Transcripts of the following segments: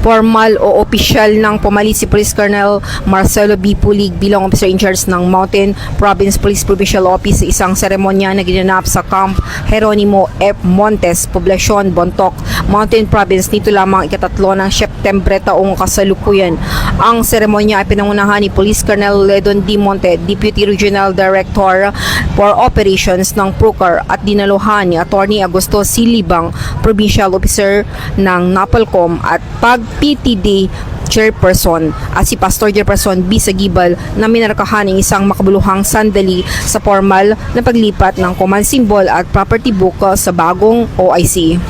Formal o opisyal ng pumalit si Police Colonel Marcelo B. Pulig bilang officer in charge ng Mountain Province Police Provincial Office sa isang seremonya na ginanap sa Camp Jeronimo F. Montes, Poblacion, Bontoc, Mountain Province nito lamang ikatatlo ng Setyembre taong kasalukuyan. Ang seremonya ay pinangunahan ni Police Colonel Ledon D. Monte, Deputy Regional Director for Operations ng PROCAR at dinaluhan ni Attorney Augusto C. Libang, Provincial Officer ng NAPOLCOM at PTD Chairperson at si Pastor Jefferson B. Sagibal na minarkahan ng isang makabuluhang sandali sa formal na paglipat ng command symbol at property book sa bagong OIC.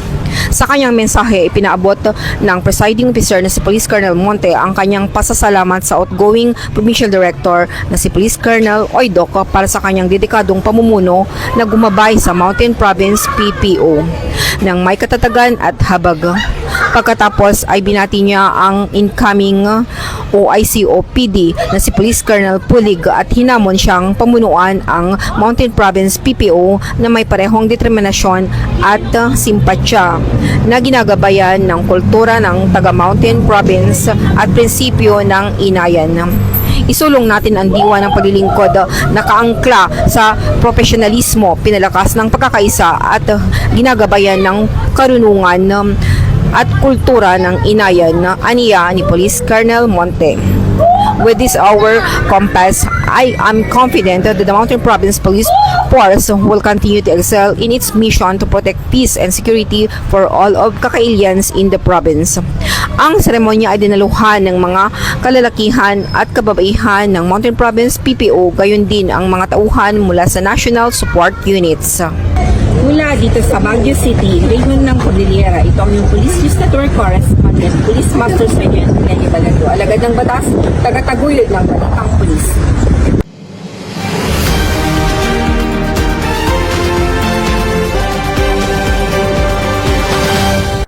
Sa kanyang mensahe, ipinaabot ng presiding officer na si Police Colonel Monte ang kanyang pasasalamat sa outgoing Provincial Director na si Police Colonel Oidoc para sa kanyang dedikadong pamumuno na gumabay sa Mountain Province PPO ng may katatagan at habag. Pagkatapos ay binati niya ang incoming OIC o PD na si Police Colonel Pulig at hinamon siyang pamunuan ang Mountain Province PPO na may parehong determinasyon at simpatsya na ginagabayan ng kultura ng taga-Mountain Province at prinsipyo ng inayan. Isulong natin ang diwa ng paglilingkod na kaangkla sa profesionalismo, pinalakas ng pagkakaisa at ginagabayan ng karunungan at kultura ng inayan na aniya ni Police Colonel Monte. With this hour compass, I am confident that the Mountain Province Police Force will continue to excel in its mission to protect peace and security for all of Kakailians in the province. Ang seremonya ay dinaluhan ng mga kalalakihan at kababaihan ng Mountain Province PPO, gayon din ang mga tauhan mula sa National Support Units. Mula dito sa Baguio City, Raymond ng Cordillera, ito ang yung Police News Network Correspondent, Police Master Sergeant Lenny Balado, alagad ng batas, tagataguyod ng Balatang Police.